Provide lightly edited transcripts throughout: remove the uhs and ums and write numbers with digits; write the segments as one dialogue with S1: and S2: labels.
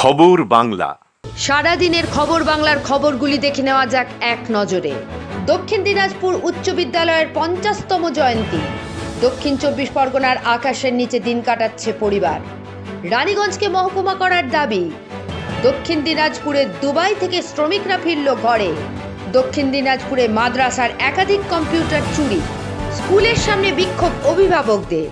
S1: খবর বাংলা।
S2: সারাদিনের খবর বাংলার খবরগুলি দেখে নেওয়া যাক এক নজরে। দক্ষিণ দিনাজপুর উচ্চ বিদ্যালয়ের 50তম জয়ন্তী। দক্ষিণ 24 পরগনার আকাশের নিচে দিন কাটাচ্ছে পরিবার। রানীগঞ্জকে মহকুমা করার দাবি। দক্ষিণ দিনাজপুরে দুবাই থেকে শ্রমিকরা ফিরল ঘরে। দক্ষিণ দিনাজপুরে মাদ্রাসার একাধিক কম্পিউটার চুরি। স্কুলের সামনে বিক্ষোভ অভিভাবকদের।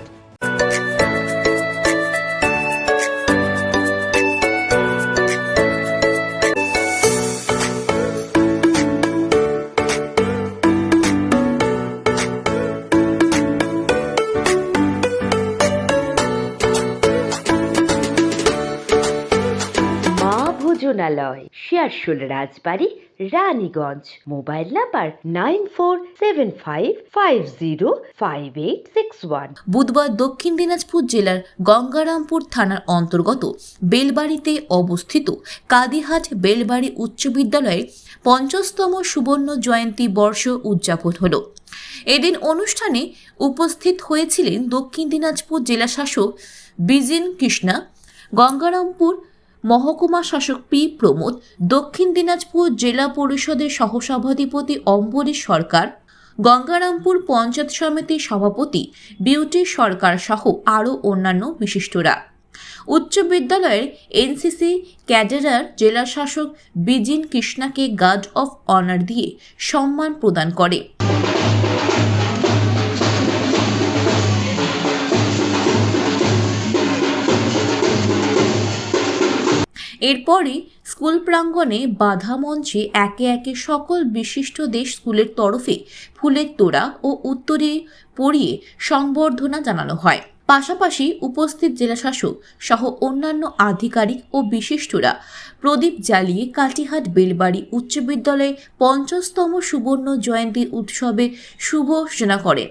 S2: ভোজনালয়, শেয়ারশোল রাজবাড়ি, রানীগঞ্জ। Mobile number 9475505861।
S3: বুধবার দক্ষিণ দিনাজপুর জেলার গঙ্গারামপুর থানার অন্তর্গত বেলবাড়িতে অবস্থিত কাদিহাট বেলবাড়ি উচ্চ বিদ্যালয়ের 50তম সুবর্ণ জয়ন্তী বর্ষ উদযাপন হল। এদিন অনুষ্ঠানে উপস্থিত হয়েছিলেন দক্ষিণ দিনাজপুর জেলা শাসক বিজিন কৃষ্ণা, গঙ্গারামপুর মহকুমা শাসক পি প্রমোদ, দক্ষিণ দিনাজপুর জেলা পরিষদের সহসভাধিপতি অম্বরীশ সরকার, গঙ্গারামপুর পঞ্চায়েত সমিতির সভাপতি বিউটি সরকার সহ আরও অন্যান্য বিশিষ্টরা। উচ্চ বিদ্যালয়ের এনসিসি ক্যাডারার জেলা শাসক বিজিন কৃষ্ণাকে গার্ড অফ অনার দিয়ে সম্মান প্রদান করে। এরপরই স্কুল প্রাঙ্গণে বাধা মঞ্চে একে একে সকল বিশিষ্টদের স্কুলের তরফে ফুলের তোড়া ও উত্তরে পরিয়ে সংবর্ধনা জানানো হয়। পাশাপাশি উপস্থিত জেলাশাসক সহ অন্যান্য আধিকারিক ও বিশিষ্টরা প্রদীপ জ্বালিয়ে কাটিহাট বেলবাড়ি উচ্চ বিদ্যালয়ে 50তম সুবর্ণ জয়ন্তী উৎসবে শুভ সূচনা করেন।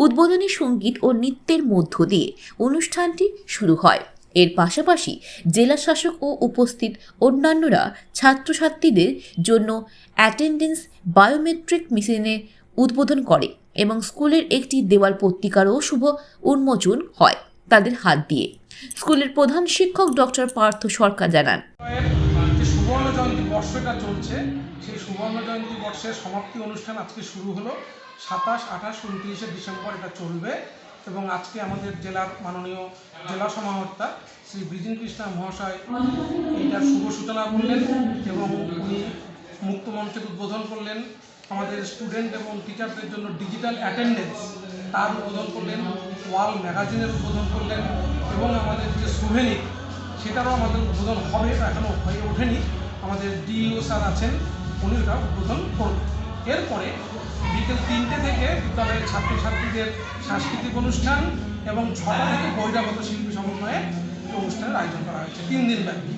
S3: উদ্বোধনী সঙ্গীত ও নৃত্যের মধ্য দিয়ে অনুষ্ঠানটি শুরু হয়। এর পাশাপাশি জেলা শাসক ও উপস্থিত অন্যান্যরা ছাত্রছাত্রীদের জন্য অ্যাটেন্ডেন্স বায়োমেট্রিক মেশিনের উদ্বোধন করে এবং স্কুলের একটি দেওয়াল পত্রিকারও শুভ উন্মোচন হয় তাদের হাত দিয়ে। স্কুলের প্রধান শিক্ষক ডক্টর পার্থ সরকার জানান,
S4: যে সুবর্ণ জয়ন্তী বর্ষটা চলছে, সেই সুবর্ণ জয়ন্তী বর্ষের সমাপ্তি অনুষ্ঠান আজকে শুরু হলো। 27, 28, 29 ডিসেম্বর এটা চলবে এবং আজকে আমাদের জেলার মাননীয় জেলা সমাহর্তা শ্রী বিজিন কৃষ্ণা মহাশয় এইটার শুভ সূচনা করলেন এবং উনি মুক্ত মঞ্চের উদ্বোধন করলেন। আমাদের স্টুডেন্ট এবং টিচারদের জন্য ডিজিটাল অ্যাটেন্ডেন্স তার উদ্বোধন করলেন, ওয়াল ম্যাগাজিনের উদ্বোধন করলেন এবং আমাদের যে সুভেনির সেটারও আমাদের উদ্বোধন হবে, এখনও হয়ে ওঠেনি। আমাদের ডিইও স্যার আছেন, উনি ওটা উদ্বোধন করবেন। এরপরে বিকেল 3টে থেকে বিদ্যালয়ের ছাত্রছাত্রীদের সাংস্কৃতিক অনুষ্ঠান এবং 6টা থেকে বহিরাগত শিল্পী সমন্বয়ে অনুষ্ঠানের আয়োজন করা হয়েছে 3 দিন ব্যাপী।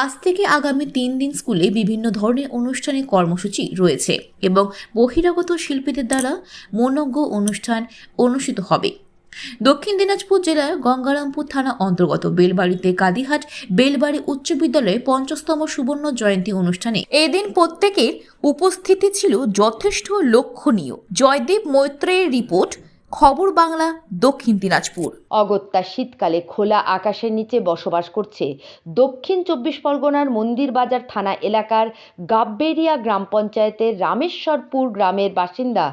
S3: আজ থেকে আগামী 3 দিন স্কুলে বিভিন্ন ধরনের অনুষ্ঠানে কর্মসূচি রয়েছে এবং বহিরাগত শিল্পীদের দ্বারা মনোজ্ঞ অনুষ্ঠান অনুষ্ঠিত হবে। দক্ষিণ দিনাজপুর জেলার গঙ্গারামপুর থানা অন্তর্গত বেলবাড়িতে কাদিহাট বেলবাড়ি উচ্চ বিদ্যালয়ে 50তম সুবর্ণ জয়ন্তী অনুষ্ঠানে এদিন প্রত্যেকের উপস্থিতি ছিল যথেষ্ট লক্ষণীয়। জয়দেব মৈত্রের রিপোর্ট, খবর বাংলা, দক্ষিণ দিনাজপুর।
S2: অগত্যা শীতকালে খোলা আকাশের নিচে বসবাস করছে দক্ষিণ 24 পরগনার মন্দিরবাজার থানা এলাকার গাববেরিয়া গ্রাম পঞ্চায়েতের রামেশ্বরপুর গ্রামের বাসিন্দা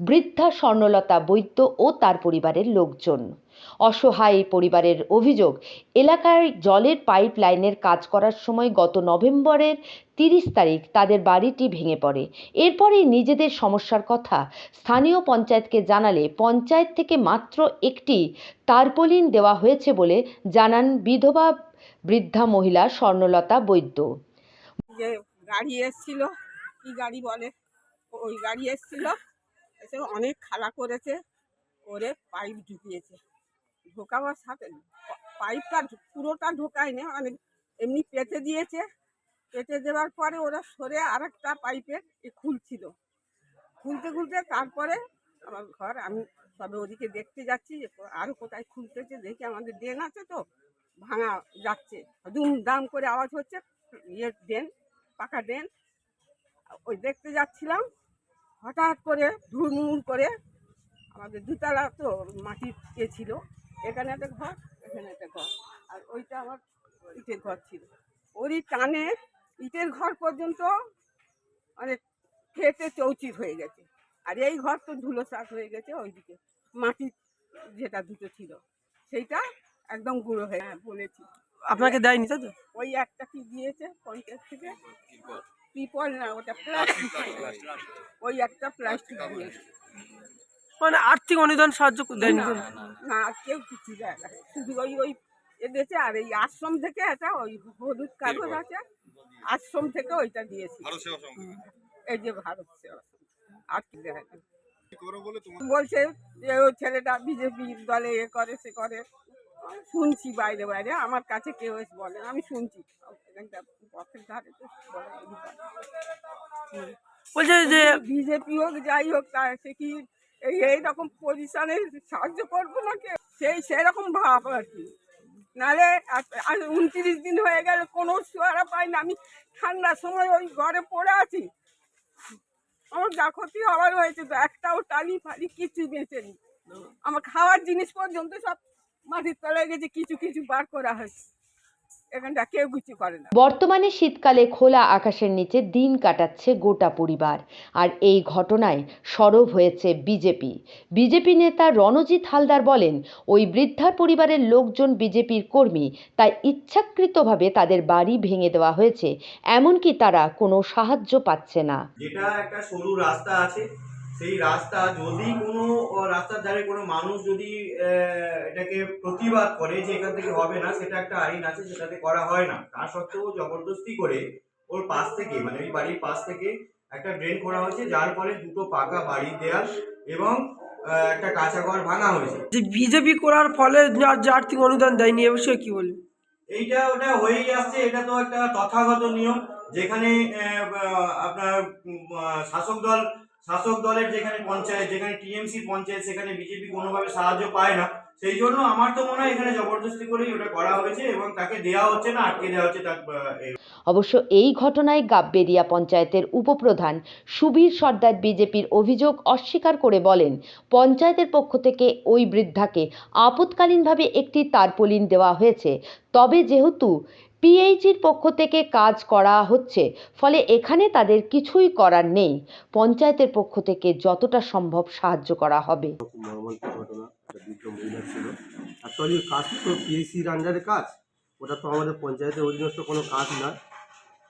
S2: বৃদ্ধা স্বর্ণলতা বৈদ্য ও তার পরিবারের লোকজন। অসহায় এই পরিবারের অভিযোগ, এলাকায় জলের পাইপ লাইনের কাজ করার সময় গত নভেম্বরের 30 তারিখ তাদের বাড়িটি ভেঙে পড়ে। এরপরেই নিজেদের সমস্যার কথা স্থানীয় পঞ্চায়েতকে জানালে পঞ্চায়েত থেকে মাত্র একটি তারপলিন দেওয়া হয়েছে বলে জানান বিধবা বৃদ্ধা মহিলা স্বর্ণলতা বৈদ্য।
S5: যে গাড়ি এসছিল, কি গাড়ি বলে, ওই গাড়ি এসছিল, এসে অনেক খালা করেছে, করে পাইপ ঢুকিয়েছে। ঢোকাবার সাথে পাইপটা পুরোটা ঢোকায়নি, মানে এমনি পেতে দিয়েছে। পেতে দেওয়ার পরে ওরা সরে আরেকটা পাইপের খুলছিল, খুলতে খুলতে তারপরে আমার ঘর, আমি সবে ওদিকে দেখতে যাচ্ছি যে আরও কোথায় খুলতেছে, দেখি আমাদের ড্রেন আছে তো ভাঙা যাচ্ছে, দুম দাম করে আওয়াজ হচ্ছে, ড্রেন, পাকা ড্রেন। ওই দেখতে যাচ্ছিলাম, হঠাৎ করে ধুমুর করে আমাদের দুতলা তো মাটির ছিল, এখানে একটা ঘর, এখানে একটা ঘর, আর ওইটা আমার ইটের ঘর ছিল। ওরই টানে ইটের ঘর পর্যন্ত মানে ফেটে চৌচির হয়ে গেছে। আর এই ঘর তো ধুলোসাৎ হয়ে গেছে, ওইদিকে মাটি যেটা দুটো ছিল সেইটা একদম গুঁড়ো হয়ে, হ্যাঁ বলেছি।
S1: আপনাকে দেয়নি তাই তো?
S5: ওই একটা কি দিয়েছে পঞ্চায়েত থেকে, পিপল না ওটা প্লাস্টিক, ওই একটা প্লাস্টিক দিয়েছে।
S1: মানে আর্থিক অনুদান সাহায্য দেয়নি
S5: না
S1: তো?
S5: না, আর কেউ কিছু দেয় না, শুধু ওই ওই এদেশে। আর এই আশ্রম থেকে একটা ওই হলুদ কাগজ আছে, আশ্রম থেকে ওইটা দিয়েছি। এই যে ভারত সেবা সংঘ। আর কি দেয় না। বলছে যে ওই ছেলেটা বিজেপি দলে এ করে সে করে। আমি শুনছি বাইরে বাইরে, আমার কাছে কেউ এসে বলে না, আমি শুনছি এখানটা পথের ধারে তো বলে এরকম করে।
S1: বলছে যে
S5: বিজেপি হোক যাই হোক, তা সে কি এইরকম পজিশনে সাহায্য করবো না কে, সেরকম ভাব আর কি। নাহলে 29 দিন হয়ে গেল কোনো সোয়ারা পাই না। আমি ঠান্ডার সময় ওই ঘরে পড়ে আছি, আমার যা ক্ষতি হওয়ার হয়েছে তো একটাও টালি ফালি কিছু বেঁচেনি। আমার খাওয়ার জিনিস পর্যন্ত সব মাটির তলায় গেছে, কিছু কিছু বার করা হয়েছে, এখানটা কেউ কিছু করে না।
S2: বর্তমানে শীতকালে খোলা আকাশের নিচে দিন কাটাচ্ছে গোটা পরিবার। আর এই ঘটনায় সরব হয়েছে বিজেপি নেতা রণজিৎ হালদার বলেন, ওই বৃদ্ধার পরিবারের লোকজন বিজেপির কর্মী, তাই ইচ্ছাকৃতভাবে তাদের বাড়ি ভেঙে দেওয়া হয়েছে, এমনকি তারা কোনো সাহায্য পাচ্ছে না।
S6: যেটা একটা সরু রাস্তা আছে, সেই রাস্তা যদি কোনো রাস্তার ধারে কোনো মানুষ যদি এটাকে প্রতিবাদ করে যে এখান থেকে হবে না, সেটা একটা আইন আছে, সেটাতে করা হয় না। তা সত্ত্বেও জবরদস্তি করে ওর পাশ থেকে, মানে ওই বাড়ির পাশ থেকে একটা ড্রেন করা হয়েছে, যার ফলে দুটো পাকা বাড়ির দেয়াল এবং একটা কাঁচা ঘর ভাঙা হয়েছে।
S1: যে বিজেপি করার ফলে যে আর্থিক অনুদান দেয়নি এ বিষয়ে কি বলবেন?
S6: এইটা ওটা হয়েই আসছে, এটা তো একটা তথাগত নিয়ম, যেখানে আপনার শাসক দলের যেখানে পঞ্চায়েত, যেখানে টিএমসি পঞ্চায়েত, সেখানে বিজেপি কোনোভাবে সাহায্য পায় না। সেই জন্য আমার তো মনে হয় এখানে জবরদস্তি করেই ওটা করা হয়েছে এবং তাকে দেওয়া হচ্ছে না, আটকে দেওয়া হচ্ছে।
S2: অবশ্য এই ঘটনায় গাববেরিয়া পঞ্চায়েতের উপপ্রধান সুবীর সর্দার বিজেপির অভিযোগ অস্বীকার করে বলেন, পঞ্চায়েতের পক্ষ থেকে ওই বৃদ্ধাকে আপৎকালীনভাবে একটি তারপলিন দেওয়া হয়েছে। তবে যেহেতু পিএইচির পক্ষ থেকে কাজ করা হচ্ছে, ফলে এখানে তাদের কিছুই করার নেই। পঞ্চায়েতের পক্ষ থেকে যতটা সম্ভব সাহায্য করা হবে।
S7: মর্মান্তিক ঘটনা, একটা বৃদ্ধ মহিলা ছিল। অ্যাকচুয়ালি কাজ তো পিএইচির আন্ডারে কাজ, ওটা তো আমাদের পঞ্চায়েতের অধীনস্থ কোনো কাজ নয়।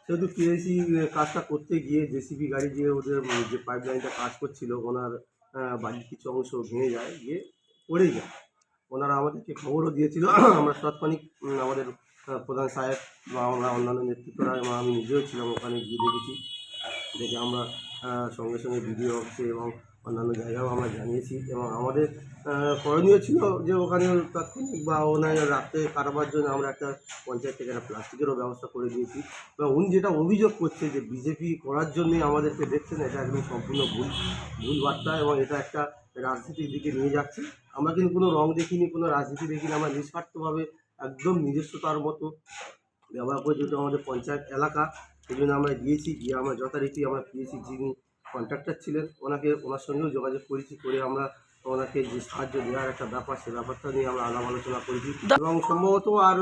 S7: সেহেতু পিএইচি কাজটা করতে গিয়ে জেসিবি গাড়ি দিয়ে ওদের যে পাইপ লাইনটা কাজ করছিল, ওনার বাড়ির কিছু অংশ ভেঙে যায়, গিয়ে পড়ে যায়। ওনারা আমাদেরকে খবরও দিয়েছিল, আমরা তৎক্ষণিক আমাদের প্রধান সাহেব বা আমরা অন্যান্য নেতৃত্বরা এবং আমি নিজেও ছিলাম ওখানে, গিয়ে দেখেছি। দেখে আমরা সঙ্গে সঙ্গে বিডিও অফিসে এবং অন্যান্য জায়গাও আমরা জানিয়েছি। এবং আমাদের করণীয় ছিল যে ওখানে তাৎক্ষণিক বা ওনার রাত্রে কাটাবার জন্য আমরা একটা পঞ্চায়েত থেকে একটা প্লাস্টিকেরও ব্যবস্থা করে দিয়েছি। এবং উনি যেটা অভিযোগ করছে যে বিজেপি করার জন্যই আমাদেরকে দেখছেন, এটা একদম সম্পূর্ণ ভুল বার্তা এবং এটা একটা রাজনীতির দিকে নিয়ে যাচ্ছে। আমরা কিন্তু কোনো রং দেখিনি, কোনো রাজনীতি দেখিনি, আমরা নিঃস্বার্থভাবে একদম নিজস্বতার মতো ব্যবহার করে, যেহেতু আমাদের পঞ্চায়েত এলাকা, সেই জন্য আমরা গিয়েছি। গিয়ে আমরা যথারীতি আমরা পেয়েছি, যিনি কন্ট্রাক্টর ছিলেন ওনার সঙ্গেও যোগাযোগ করেছি, করে আমরা ওনাকে যে সাহায্য দেওয়ার একটা ব্যাপার, সে ব্যাপারটা নিয়ে আমরা আলাপ আলোচনা করেছি। এবং সম্ভবত আর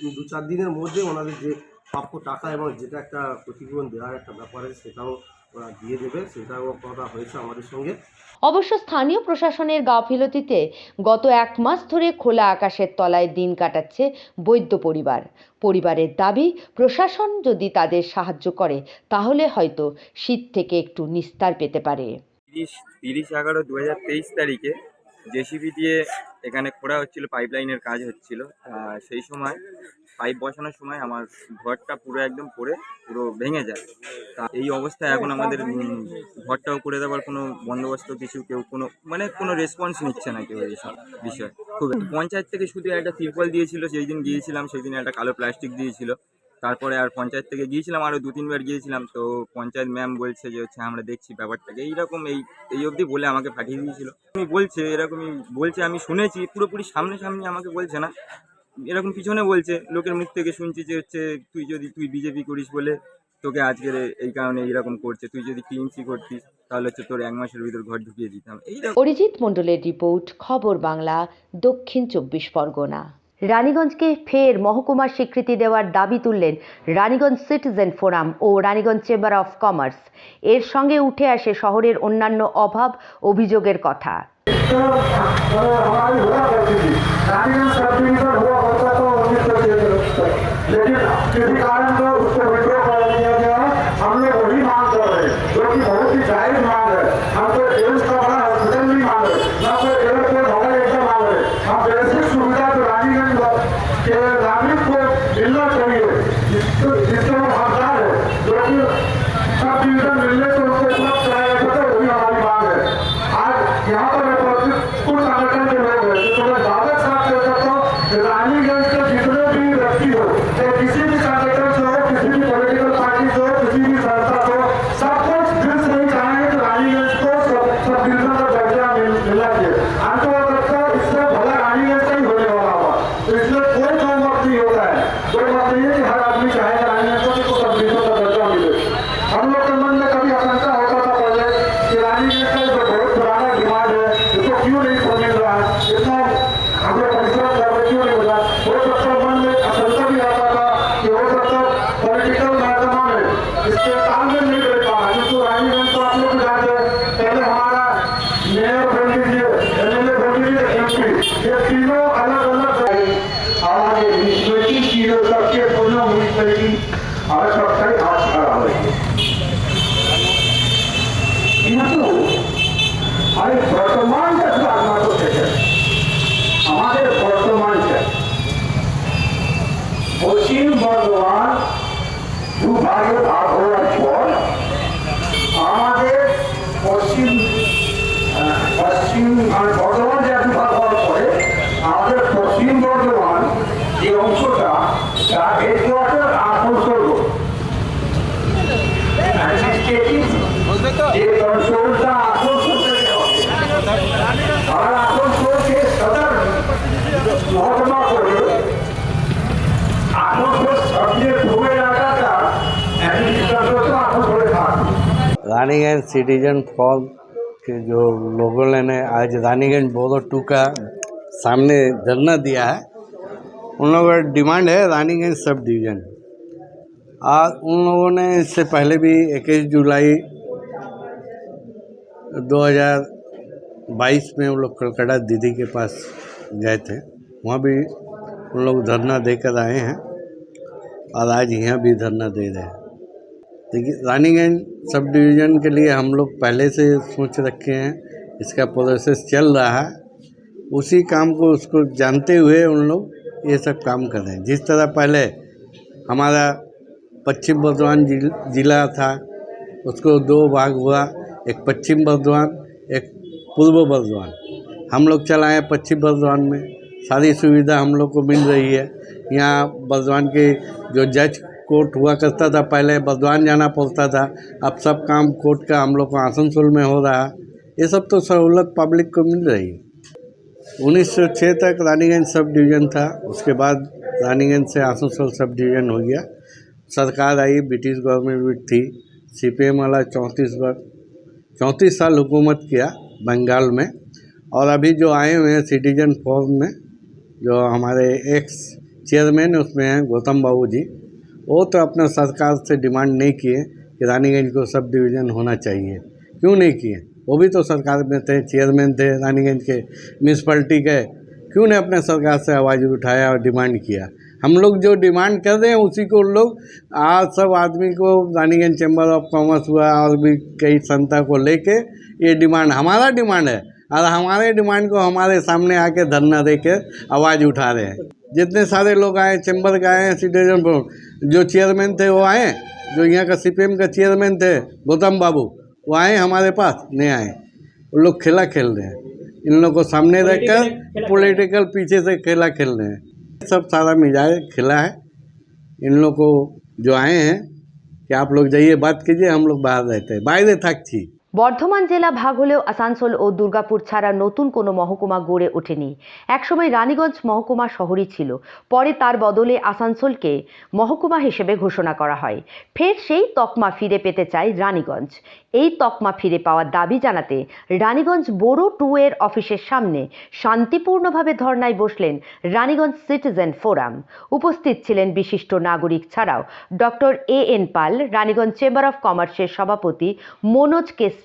S7: 2-4 দিনের মধ্যে ওনাদের যে প্রাপ্য টাকা এবং যেটা একটা ক্ষতিপূরণ দেওয়ার একটা ব্যাপার আছে, সেটাও ওরা দিয়ে দেবে, সেটাও কথা হয়েছে আমাদের সঙ্গে।
S2: অবশ্য স্থানীয় প্রশাসনের গাফিলতিতে গত 1 মাস ধরে খোলা আকাশের তলায় দিন কাটাচ্ছে বৈদ্য পরিবারের দাবি, প্রশাসন যদি তাদের সাহায্য করে তাহলে হয়তো শীত থেকে একটু নিস্তার পেতে পারে।
S8: 30/11/2023 তারিখে জেসিবি দিয়ে এখানে খোঁড়া হচ্ছিল, পাইপলাইনের কাজ হচ্ছিল। সেই সময় পাইপ বসানোর সময় আমার ঘরটা পুরো একদম পড়ে পুরো ভেঙে যায়। তা এই অবস্থায় এখন আমাদের ঘরটাও করে দেওয়ার কোনো বন্দোবস্ত কেউ কোনো রেসপন্স নিচ্ছে না কেউ এইসব বিষয়। খুব পঞ্চায়েত থেকে শুধু একটা তিরপল দিয়েছিল, যেই দিন গিয়েছিলাম সেই দিন একটা কালো প্লাস্টিক দিয়েছিল। তারপরে আর পঞ্চায়েত থেকে গিয়েছিলাম, আরও 2-3 বার গিয়েছিলাম, তো পঞ্চায়েত ম্যাম বলছে যে আমরা দেখছি ব্যাপারটাকে, এইরকম এই অবধি বলে আমাকে পাঠিয়ে দিয়েছিল। আমি বলছে এরকমই বলছে, আমি শুনেছি, পুরোপুরি সামনাসামনি আমাকে বলছে না, এরকম পিছনে বলছে, লোকের মুখ থেকে শুনছি যে তুই বিজেপি করিস বলে তোকে আজকের এই কারণে এইরকম করছে, তুই যদি টিএমসি করতিস তাহলে তোর 1 মাসের ভিতর ঘর ঢুকিয়ে দিতাম।
S2: অরিজিৎ মণ্ডলের রিপোর্ট, খবর বাংলা, দক্ষিণ 24 পরগনা। রানীগঞ্জকে ফের মহকুমার স্বীকৃতি দেওয়ার দাবি তুললেন রানীগঞ্জ সিটিজেন ফোরাম ও রানীগঞ্জ চেম্বার অফ কমার্স। এর সঙ্গে উঠে আসে শহরের অন্যান্য অভাব অভিযোগের কথা।
S9: পশ্চিম বর্ধমান দুভাগে ভাগ হওয়ার পর আমাদের পশ্চিম বর্ধমান যে দুভাগ হওয়ার পরে আমাদের পশ্চিম বর্ধমান যে অংশটা তার হেডকোয়ার্টার আসানসোল যে কন্ট্রোলটা আসানসোল থেকে হবে আর আসানসোলকে সদর মহকুমা করে
S10: रानीगंज सिटीजन फॉर्म के जो लोगों ने आज रानीगंज बोरो 2 का सामने धरना दिया है, उन लोगों का डिमांड है रानीगंज सब डिवीज़न। आज उन लोगों ने इससे पहले भी 21 जुलाई 2022 में वो लोग कलकत्ता दीदी के पास गए थे, वहाँ भी उन लोग धरना देकर आए हैं और आज यहाँ भी धरना दे रहे हैं। देखिए, रानीगंज सब डिवीज़न के लिए हम लोग पहले से सोच रखे हैं, इसका प्रोसेस चल रहा है। उसी काम को उसको जानते हुए उन लोग ये सब काम कर रहे हैं। जिस तरह पहले हमारा पश्चिम बर्धमान जिला था, उसको 2 भाग हुआ, एक पश्चिम बर्धमान एक पूर्व बर्धमान। हम लोग चलाएँ पश्चिम बर्धमान में, सारी सुविधा हम लोग को मिल रही है। यहाँ बर्धमान के जो जज कोर्ट हुआ करता था, पहले बर्धमान जाना पड़ता था, अब सब काम कोर्ट का हम लोग को आसनसोल में हो रहा है। ये सब तो सहूलत पब्लिक को मिल रही है। 1906 तक रानीगंज सब डिवीज़न था, उसके बाद रानीगंज से आसनसोल सब डिवीज़न हो गया। सरकार आई, ब्रिटिश गवर्नमेंट भी थी, CPM वाला 34 साल हुकूमत किया बंगाल में। और अभी जो आए हुए हैं सिटीजन फॉर्म में, जो हमारे एक्स चेयरमैन उसमें हैं गौतम बाबू जी, वो तो अपना सरकार से डिमांड नहीं किए कि रानीगंज को सब डिवीज़न होना चाहिए। क्यों नहीं किए? वो भी तो सरकार में थे, चेयरमैन थे रानीगंज के म्यूनसिपलिटी के, क्यों ने अपने सरकार से आवाज़ उठाया और डिमांड किया? हम लोग जो डिमांड कर रहे हैं उसी को लोग आज सब आदमी को रानीगंज चैम्बर ऑफ कॉमर्स हुआ और भी कई संस्था को लेके ये डिमांड हमारा डिमांड है, और हमारे डिमांड को हमारे सामने आके धरना देकर आवाज़ उठा रहे हैं। जितने सारे लोग आए, चैम्बर का आए, सिटीजन जो चेयरमैन थे वो आए, जो यहाँ का CPM का चेयरमैन थे गौतम बाबू, वो आए हमारे पास? नहीं आए। वो लोग खेला खेल रहे हैं, इन लोग को सामने रखकर पॉलिटिकल पीछे से खेला खेल रहे हैं। सब सारा मिजाज खेला है। इन लोग को जो आए हैं कि आप लोग जाइए बात कीजिए, हम लोग बाहर रहते हैं, বাইরে থাকছি।
S2: বর্ধমান জেলা ভাগ হলেও আসানসোল ও দুর্গাপুর ছাড়া নতুন কোনো মহকুমা গড়ে ওঠেনি। একসময় রানীগঞ্জ মহকুমা শহরই ছিল, পরে তার বদলে আসানসোলকে মহকুমা হিসেবে ঘোষণা করা হয়। ফের সেই তকমা ফিরে পেতে চায় রানীগঞ্জ। এই তকমা ফিরে পাওয়ার দাবি জানাতে রানীগঞ্জ বোরো 2 এর অফিসের সামনে শান্তিপূর্ণভাবে ধর্নায় বসলেন রানীগঞ্জ সিটিজেন ফোরাম। উপস্থিত ছিলেন বিশিষ্ট নাগরিক ছাড়াও doctor AN Pal, Raniganj chamber of কমার্সের সভাপতি মনোজ কেশরী।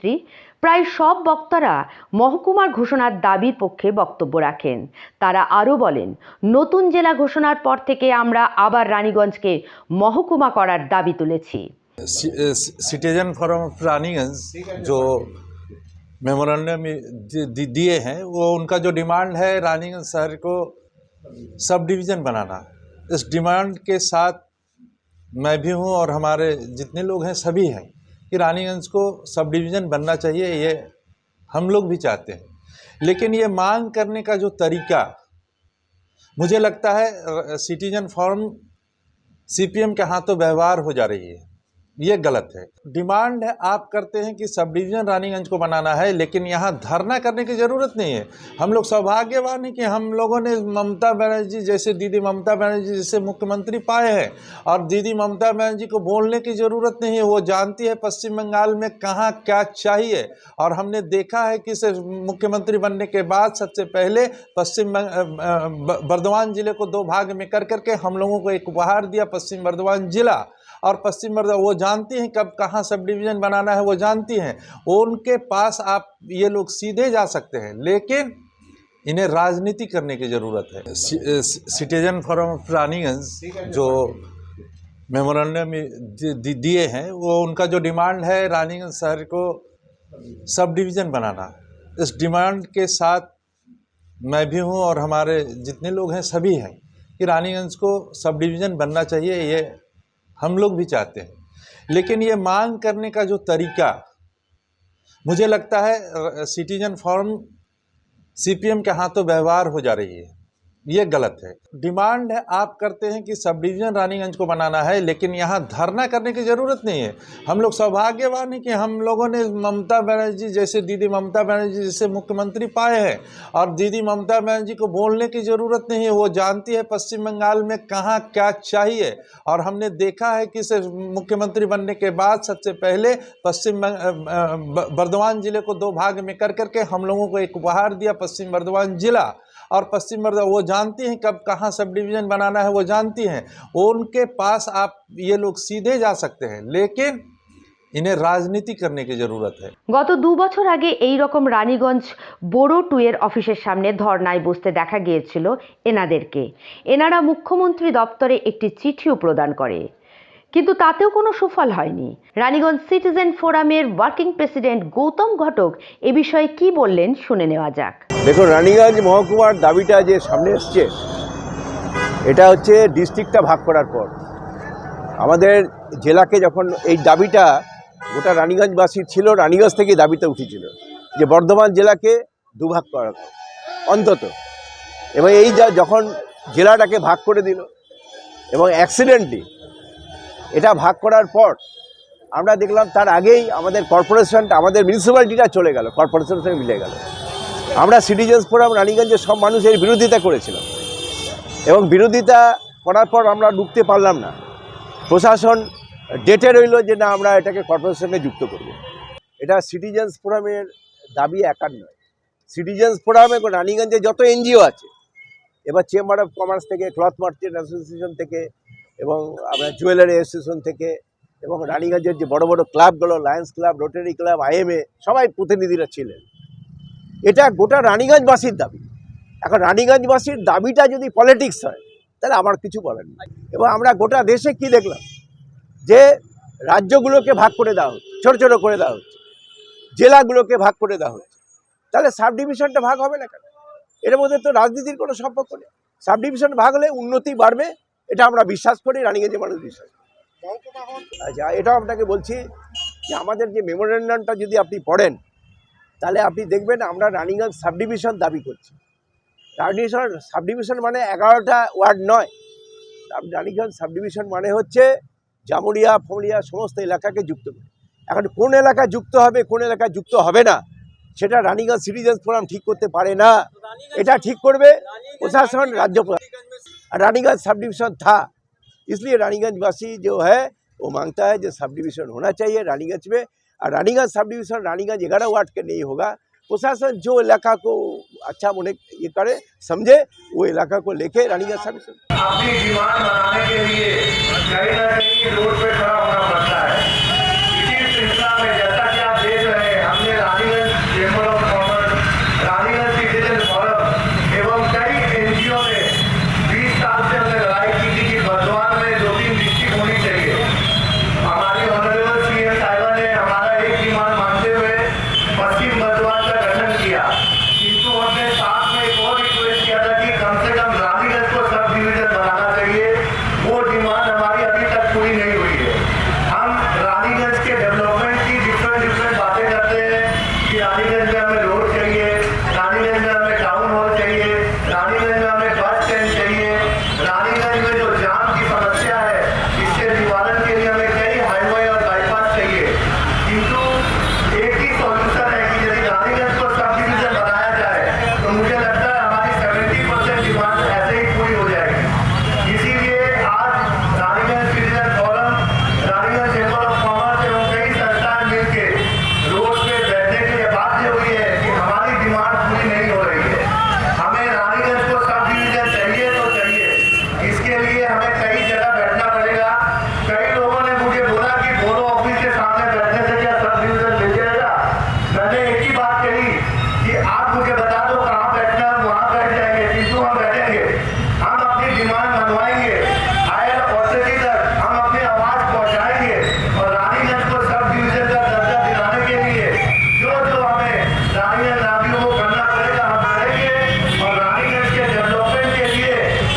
S2: প্রায় সব বক্তারা মহকুমার ঘোষণার দাবির পক্ষে বক্তব্য রাখেন। তারা আরও বলেন, নতুন জেলা ঘোষণার পর থেকে আমরা আবার রানীগঞ্জকে মহকুমা করার দাবি তুলেছি।
S11: सिटीजन फोरम ऑफ रानीगंज जो मेमोरेंडम दिए हैं, वो उनका जो डिमांड है रानीगंज शहर को सब डिवीज़न बनाना। इस डिमांड के साथ मैं भी हूँ और हमारे जितने लोग हैं सभी हैं कि रानीगंज को सब डिवीज़न बनना चाहिए, ये हम लोग भी चाहते हैं। लेकिन ये मांग करने का जो तरीका मुझे लगता है सिटीजन फोरम CPM के हाथों व्यवहार हो जा रही है, ये गलत है। डिमांड है आप करते हैं कि सब डिवीज़न रानीगंज को बनाना है, लेकिन यहाँ धरना करने की ज़रूरत नहीं है। हम लोग सौभाग्यवान हैं कि हम लोगों ने ममता बनर्जी जैसे दीदी ममता बनर्जी जैसे मुख्यमंत्री पाए हैं, और दीदी ममता बनर्जी को बोलने की ज़रूरत नहीं है। वो जानती है पश्चिम बंगाल में कहाँ क्या चाहिए, और हमने देखा है कि मुख्यमंत्री बनने के बाद सबसे पहले पश्चिम बर्धमान ज़िले को 2 भाग में कर करके हम लोगों को एक उपहार दिया पश्चिम बर्धमान ज़िला। और पश्चिम बर्धमान वो जानती हैं कब कहाँ सब डिवीज़न बनाना है, वो जानती हैं। उनके पास आप ये लोग सीधे जा सकते हैं, लेकिन इन्हें राजनीति करने की ज़रूरत है। सिटीजन फोरम ऑफ रानीगंज जो मेमोरेंडम दिए हैं, वो उनका जो डिमांड है रानीगंज शहर को सब डिवीज़न बनाना। इस डिमांड के साथ मैं भी हूँ और हमारे जितने लोग हैं सभी हैं कि रानीगंज को सब डिवीज़न बनना चाहिए, ये हम लोग भी चाहते हैं। लेकिन ये मांग करने का जो तरीका मुझे लगता है सिटीजन फोरम CPM के हाथों व्यवहार हो जा रही है, ये गलत है। डिमांड है आप करते हैं कि सब डिवीज़न रानीगंज को बनाना है, लेकिन यहाँ धरना करने की ज़रूरत नहीं है। हम लोग सौभाग्यवान हैं कि हम लोगों ने ममता बनर्जी जैसे दीदी ममता बनर्जी जैसे मुख्यमंत्री पाए हैं, और दीदी ममता बनर्जी को बोलने की ज़रूरत नहीं है। वो जानती है पश्चिम बंगाल में कहाँ क्या चाहिए, और हमने देखा है कि मुख्यमंत्री बनने के बाद सबसे पहले पश्चिम बर्धमान ज़िले को 2 भाग में कर करके हम लोगों को एक उपहार दिया पश्चिम बर्धमान ज़िला। और पश्चिम बर्धमान वो जानती हैं कब कहाँ सब डिवीज़न बनाना है, वो जानती हैं। उनके पास आप ये लोग सीधे जा सकते हैं, लेकिन इन्हें राजनीति करने की ज़रूरत है।
S2: গত 2 বছর আগে এই রকম রানীগঞ্জ বোরো 2 এর অফিসের সামনে ধর্নায় বসতে দেখা গিয়েছিল এনাদেরকে। এনারা মুখ্যমন্ত্রী দপ্তরে একটি চিঠিও প্রদান করে, কিন্তু তাতেও কোনো সুফল হয়নি। রানীগঞ্জ সিটিজেন ফোরামের ওয়ার্কিং প্রেসিডেন্ট গৌতম ঘটক এ বিষয়ে কি বললেন শুনে নেওয়া যাক।
S12: দেখুন, রানীগঞ্জ মহকুমার দাবিটা যে সামনে এসছে, এটা হচ্ছে ডিস্ট্রিক্টটা ভাগ করার পর আমাদের জেলাকে যখন এই দাবিটা গোটা রানীগঞ্জবাসীর ছিল, রানীগঞ্জ থেকে দাবিটা উঠেছিল যে বর্ধমান জেলাকে 2 ভাগ করা অন্তত। এবং এই যখন জেলাটাকে ভাগ করে দিল এবং অ্যাক্সিডেন্টলি এটা ভাগ করার পর আমরা দেখলাম তার আগেই আমাদের কর্পোরেশনটা, আমাদের মিউনিসিপ্যালিটিটা চলে গেল, কর্পোরেশনের সঙ্গে মিলে গেল। আমরা সিটিজেন্স ফোরাম রানীগঞ্জের সব মানুষের বিরোধিতা করেছিলাম, এবং বিরোধিতা করার পর আমরা ঢুকতে পারলাম না। প্রশাসন ডেটে রইল যে না, আমরা এটাকে কর্পোরেশনে যুক্ত করব। এটা সিটিজেন্স ফোরামের দাবি একার নয়। সিটিজেন্স ফোরামে রানীগঞ্জে যত NGO আছে, এবার চেম্বার অফ কমার্স থেকে, ক্লথ মার্চেন্ট অ্যাসোসিয়েশন থেকে, এবং আমরা জুয়েলারি অ্যাসোসিয়েশন থেকে, এবং রানীগঞ্জের যে বড় বড় ক্লাবগুলো, lions club, rotary club, IMA, সবাই প্রতিনিধিরা ছিলেন। এটা গোটা রানীগঞ্জবাসীর দাবি। এখন রানীগঞ্জবাসীর দাবিটা যদি পলিটিক্স হয়, তাহলে আমার কিছু বলার নেই। এবং আমরা গোটা দেশে কি দেখলাম যে রাজ্যগুলোকে ভাগ করে দেওয়া হচ্ছে, ছোটো ছোটো করে দেওয়া হচ্ছে, জেলাগুলোকে ভাগ করে দেওয়া হচ্ছে। তাহলে সাব ডিভিশনটা ভাগ হবে না কেন? এর মধ্যে তো রাজনীতির কোনো সম্পর্ক নেই। সাব ডিভিশন ভাগ হলে উন্নতি বাড়বে, এটা আমরা বিশ্বাস করি, রানীগঞ্জের মানুষ বিশ্বাস করি। আচ্ছা, এটাও আপনাকে বলছি যে আমাদের যে মেমোরেন্ডামটা যদি আপনি পড়েন, তাহলে আপনি দেখবেন আমরা রানীগঞ্জ সাব ডিভিশন দাবি করছি। সাব ডিভিশন মানে 11টা ওয়ার্ড নয়। রানীগঞ্জ সাব ডিভিশন মানে হচ্ছে জামুরিয়া, ফমরিয়া সমস্ত এলাকাকে যুক্ত করে। এখন কোন এলাকা যুক্ত হবে কোন এলাকা যুক্ত হবে না সেটা রানীগंज सिटीजन फोरम ठीक करते पारे ना, এটা ঠিক করবে प्रशासन राज्य। रानीगंज सब डिवीज़न था, इसलिए रानीगंज वासी जो है वो मांगता है जो सब डिवीज़न होना चाहिए रानीगंज में। और Raniganj sub division Raniganj 11 ward के नहीं होगा। प्रशासन जो इलाका को अच्छा होने ये करे समझे, वो इलाका को लेके रानीगंज सब डिवीज़न
S9: अपनी डिमांड बनाने के लिए कहीं ना कहीं रोड पे खड़ा होना पड़ता है। इसी सिलसिला में जैसा कि आप देख रहे हैं, हमने Raniganj chamber of commerce, Raniganj citizen forum एवं कई NGO ने 20 साल से हमने लड़ाई की थी कि बर्दवान में 2-3 डिस्ट्रिक्ट होनी चाहिए। हमारी ऑनरेबल CM साहिबा ने हमारा एक डिमांड मानते हुए पश्चिम बर्दवान का गठन किया, किंतु हमने साथ में एक और रिक्वेस्ट किया था कि कम से कम रानीगंज को सब डिवीजन बनाना चाहिए। वो डिमांड हमारी अभी तक पूरी नहीं हुई है। हम रानीगंज के डेवलपमेंट की डिफरेंट बातें करते हैं कि रानीगंज में हमें रोड चाहिए, रानीगंज में हमें टाउन हॉल चाहिए, रानीगंज में हमें बस स्टैंड चाहिए, रानीगंज में जो जाम की समस्या है इसके निवारण के लिए हमें कई हाईवे और बाईपास चाहिए। किंतु एक ही सॉल्यूशन है कि यदि रानीगंज को सब डिवीजन बनाया जाए तो मुझे लगता है हमारी 70% डिमांड ऐसे ही पूरी हो जाएगी। इसीलिए आज Raniganj citizen forum, Raniganj chamber of commerce एवं कई संस्थाएं मिलकर रोड पे बैठने के लिए बाध्य हुई है कि हमारी डिमांड पूरी नहीं हो रही है। हमें रानीगंज को सब डिवीजन चाहिए तो चाहिए, इसके लिए हमें कई जगह बैठना पड़ेगा। कई लोगों ने मुझे बोला कि बोलो ऑफिस के सामने बैठने से क्या सब डिवीजन मिल जाएगा। मैंने एक ही बात कही कि आप मुझे बता दो कहाँ बैठना है, वहाँ बैठ जाएंगे, किंतु हम बैठेंगे, हम अपनी डिमांड मनवाएंगे, हायर अथॉरिटी तक हम अपनी आवाज पहुँचाएंगे और रानीगंज को सब डिवीजन का दर्जा दिलाने के लिए जो हमें रानीगंज नागरिकों को करना पड़ेगा हम करेंगे। और रानीगंज के डेवलपमेंट के लिए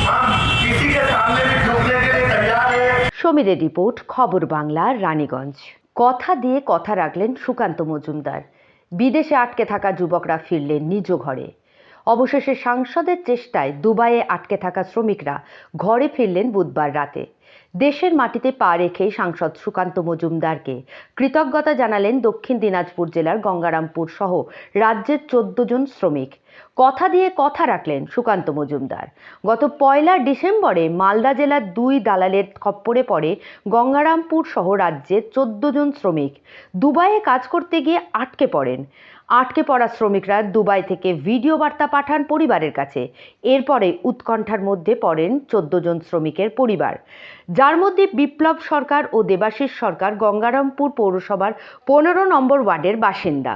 S9: हम किसी के सामने भी झुकने के लिए तैयार है।
S2: সমীরের রিপোর্ট, খবর বাংলা, রানীগঞ্জ। কথা দিয়ে কথা রাখলেন সুকান্ত মজুমদার। বিদেশে আটকে থাকা যুবকরা ফিরলেন নিজ ঘরে। অবশেষে সাংসদের চেষ্টায় দুবাইয়ে আটকে থাকা শ্রমিকরা ঘরে ফিরলেন বুধবার রাতে। দেশের মাটিতে পা রেখেই সাংসদ সুকান্ত মজুমদারকে কৃতজ্ঞতা জানালেন দক্ষিণ দিনাজপুর জেলার গঙ্গারামপুর সহ রাজ্যের 14 জন শ্রমিক। কথা দিয়ে কথা রাখলেন সুকান্ত মজুমদার। গত 1 ডিসেম্বরে মালদা জেলার 2 দালালের খপ্পরে পড়ে গঙ্গারামপুর সহ রাজ্যের 14 জন শ্রমিক। দুবাইয়ে কাজ করতে গিয়ে আটকে পড়েন। আটকে পড়া শ্রমিকরা দুবাই থেকে ভিডিও বার্তা পাঠান পরিবারের কাছে। এরপরে উৎকণ্ঠার মধ্যে পড়েন 14 জন শ্রমিকের পরিবার, যার মধ্যে বিপ্লব সরকার ও দেবাশিস সরকার গঙ্গারামপুর পৌরসভার 15 নম্বর ওয়ার্ডের বাসিন্দা।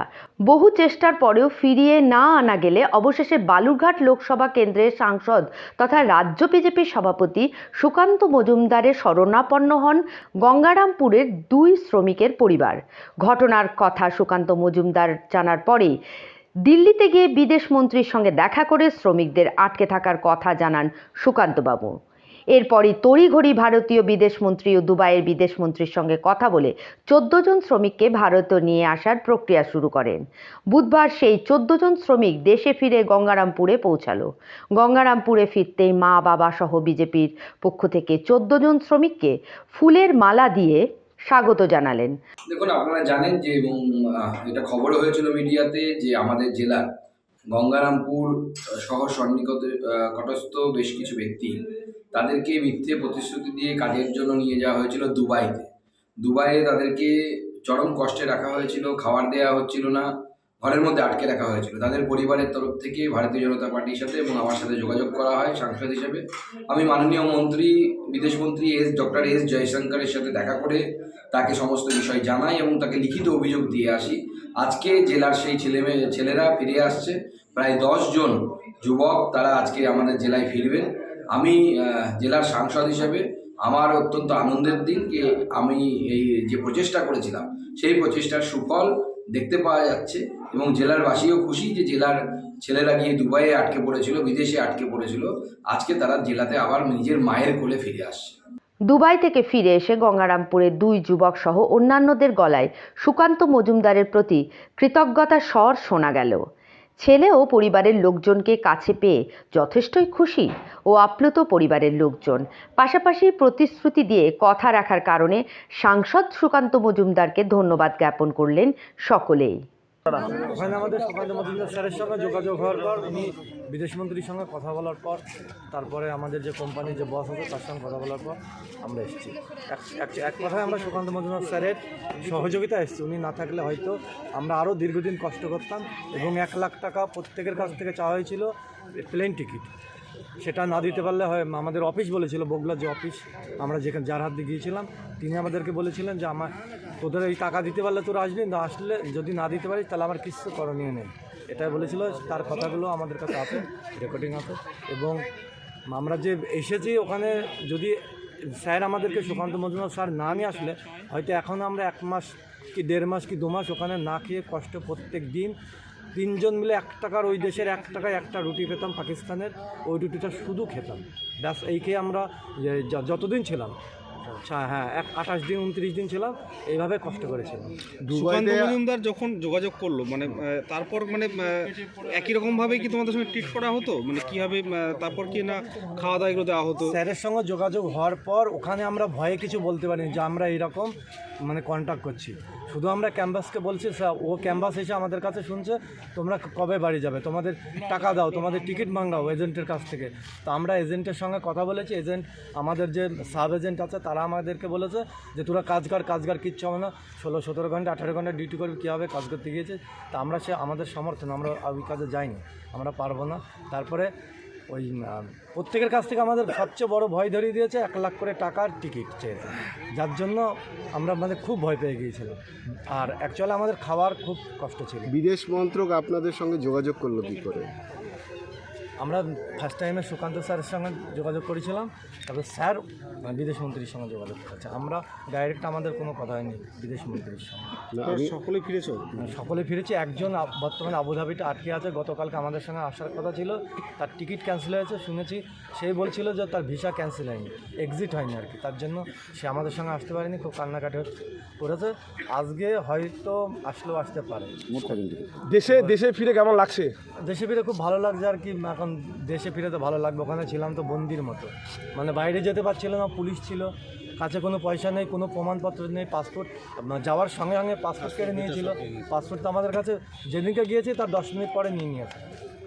S2: বহু চেষ্টার পরেও ফিরিয়ে না আনা গেলে অবশেষে বালুরঘাট লোকসভা কেন্দ্রের সাংসদ তথা রাজ্য বিজেপির সভাপতি সুকান্ত মজুমদারের শরণাপন্ন হন গঙ্গারামপুরের 2 শ্রমিকের পরিবার। ঘটনার কথা সুকান্ত মজুমদার জানার পরেই দিল্লিতে গিয়ে বিদেশ মন্ত্রীর সঙ্গে দেখা করে শ্রমিকদের আটকে থাকার কথা জানান সুকান্তবাবু। এরপরই তড়িঘড়ি ভারতীয় বিদেশমন্ত্রী ও দুবাইয়ের বিদেশমন্ত্রীর সঙ্গে কথা বলে 14 জন শ্রমিককে ভারতে নিয়ে আসার প্রক্রিয়া শুরু করেন। বুধবার সেই 14 জন শ্রমিক দেশে ফিরে গঙ্গারামপুরে পৌঁছালো। গঙ্গারামপুরে ফিরতেই মা বাবা সহ বিজেপির পক্ষ থেকে 14 জন শ্রমিককে ফুলের মালা দিয়ে স্বাগত জানালেন।
S13: দেখুন, আপনারা জানেন যে এটা খবরও হয়েছিল মিডিয়াতে যে আমাদের জেলার গঙ্গারামপুর শহর সন্নিকটস্থ বেশ কিছু ব্যক্তি তাদেরকে মিথ্যে প্রতিশ্রুতি দিয়ে কাজের জন্য নিয়ে যাওয়া হয়েছিল দুবাইতে। দুবাইয়ে তাদেরকে চরম কষ্টে রাখা হয়েছিল, খাবার দেওয়া হচ্ছিল না, ঘরের মধ্যে আটকে রাখা হয়েছিল। তাদের পরিবারের তরফ থেকে ভারতীয় জনতা পার্টির সাথে এবং আমার সাথে যোগাযোগ করা হয় সাংসদ হিসেবে। আমি মাননীয় মন্ত্রী, বিদেশমন্ত্রী ডক্টর এস জয়শঙ্করের সাথে দেখা করে তাকে সমস্ত বিষয় জানাই এবং তাকে লিখিত অভিযোগ দিয়ে আসি। আজকে জেলার সেই ছেলেরা ফিরে আসছে, প্রায় 10 জন যুবক, তারা আজকে আমাদের জেলায় ফিরবেন। আমি জেলার সাংসদ হিসেবে আমার অত্যন্ত আনন্দের দিন যে আমি এই যে প্রচেষ্টা করেছিলাম সেই প্রচেষ্টার সুফল দেখতে পাওয়া যাচ্ছে এবং জেলার বাসীও খুশি যে জেলার ছেলেরা গিয়ে দুবাইয়ে আটকে পড়েছিল, বিদেশে আটকে পড়েছিল, আজকে তারা জেলাতে আবার নিজের মায়ের কোলে ফিরে আসছে।
S2: দুবাই থেকে ফিরে এসে গঙ্গারামপুরের 2 যুবক সহ অন্যান্যদের গলায় সুকান্ত মজুমদারের প্রতি কৃতজ্ঞতার স্বর শোনা গেল। ছেলে ও পরিবারের লোকজনকে কাছে পেয়ে যথেষ্টই খুশি ও আপ্লুত পরিবারের লোকজন। পাশাপাশি প্রতিশ্রুতি দিয়ে কথা রাখার কারণে সাংসদ সুকান্ত মজুমদারকে ধন্যবাদ জ্ঞাপন করলেন সকলেই।
S14: ওখানে আমাদের সুকান্ত মজুমদার স্যারের সঙ্গে যোগাযোগ হওয়ার পর উনি বিদেশমন্ত্রীর সঙ্গে কথা বলার পর তারপরে আমাদের যে কোম্পানির যে বস আছে তার সঙ্গে কথা বলার পর আমরা এসেছি। এক কথায় আমরা সুকান্ত মজুমদার স্যারের সহযোগিতা এসেছি। উনি না থাকলে হয়তো আমরা আরও দীর্ঘদিন কষ্ট করতাম এবং 1 লাখ টাকা প্রত্যেকের কাছ থেকে চাওয়া হয়েছিল প্লেন টিকিট। সেটা না দিতে পারলে হয় আমাদের অফিস বলেছিল, বগুড়ার যে অফিস আমরা যেখানে যার হাত দিয়ে গিয়েছিলাম তিনি আমাদেরকে বলেছিলেন যে তোদের এই টাকা দিতে পারলে তোরা আসবি, না আসলে যদি না দিতে পারিস তাহলে আমার কিছু করণীয় নেই, এটাই বলেছিল। তার কথাগুলো আমাদের কাছে আছে, রেকর্ডিং আছে। এবং আমরা যে এসেছি ওখানে যদি স্যার আমাদেরকে সুকান্ত মজুমদার স্যার না নিয়ে আসলে হয়তো এখন আমরা 1 মাস কি 1.5 মাস কি 2 মাস ওখানে না খেয়ে কষ্ট প্রত্যেক দিন 3 জন মিলে 1 টাকার ওই দেশের 1 টাকায় একটা রুটি পেতাম পাকিস্তানের, ওই রুটিটা শুধু খেতাম ব্যাস। এই খেয়ে আমরা যতদিন ছিলাম, হ্যাঁ 28 দিন 29 দিন ছিলাম, এইভাবে কষ্ট করেছিলাম।
S15: সুকান্ত মজুমদার যখন যোগাযোগ করলো মানে তারপর মানে একই রকমভাবে কি তোমাদের সঙ্গে ট্রিট করা হতো, মানে কীভাবে তারপর কি না খাওয়া দাওয়া এগুলো দেওয়া হতো?
S14: স্যারের সঙ্গে যোগাযোগ হওয়ার পর ওখানে আমরা ভয়ে কিছু বলতে পারিনি যে আমরা এইরকম মানে কন্ট্যাক্ট করছি। শুধু আমরা ক্যাম্পাসকে বলছি, স্যার ও ক্যাম্পাস এসে আমাদের কাছে শুনছে তোমরা কবে বাড়ি যাবে, তোমাদের টাকা দাও, তোমাদের টিকিট মাঙ্গাও এজেন্টের কাছ থেকে। তো আমরা এজেন্টের সঙ্গে কথা বলেছি। এজেন্ট আমাদের যে সাব এজেন্ট আছে তারা আমাদেরকে বলেছে যে তোরা কাজ কর কিচ্ছু হবে না, 16-17 ঘন্টা 18 ঘন্টা ডিউটি করবি, কী হবে, কাজ করতে গিয়েছে। তা আমরা আমাদের সমর্থন, আমরা ওই কাজে যাইনি, আমরা পারবো না। তারপরে ওই প্রত্যেকের কাছ থেকে আমাদের সবচেয়ে বড় ভয় ধরিয়ে দিয়েছে 1 লাখ করে টাকার টিকিট চেয়েছে, যার জন্য আমরা খুব ভয় পেয়ে গিয়েছিলাম। আর অ্যাকচুয়ালি আমাদের খাওয়ার খুব কষ্ট ছিল।
S15: বিদেশ মন্ত্রক আপনাদের সঙ্গে যোগাযোগ করলো কী করে?
S14: আমরা ফার্স্ট টাইমে সুকান্ত স্যারের সঙ্গে যোগাযোগ করেছিলাম, তারপর স্যার বিদেশমন্ত্রীর সঙ্গে যোগাযোগ করেছে। আমরা ডাইরেক্ট আমাদের কোনো কথা হয়নি বিদেশমন্ত্রীর সঙ্গে।
S15: সকলে ফিরেছো?
S14: সকলে ফিরেছি। একজন বর্তমানে আবুধাবিতে আটকে আছে, গতকালকে আমাদের সঙ্গে আসার কথা ছিল, তার টিকিট ক্যান্সেল হয়েছে শুনেছি। সেই বলছিল যে তার ভিসা ক্যান্সেল হয়নি, এক্সিট হয়নি আর কি, তার জন্য সে আমাদের সঙ্গে আসতে পারেনি, খুব কান্নাকাটি করেছে। আজকে হয়তো আসলেও আসতে পারে।
S15: দেশে ফিরে কেমন লাগছে?
S14: দেশে ফিরে খুব ভালো লাগছে আর কি। এখন দেশে ফিরে তো ভালো লাগবে, ওখানে ছিলাম তো বন্দির মতো, মানে বাইরে যেতে পারছিল না, পুলিশ ছিল, কাছে কোনো পয়সা নেই, কোনো প্রমাণপত্র নেই, পাসপোর্ট যাওয়ার সঙ্গে সঙ্গে পাসপোর্ট কেড়ে নিয়েছিল। পাসপোর্ট তো আমাদের কাছে যেদিনকে গিয়েছি তার 10 মিনিট পরে নিয়ে নিয়েছে।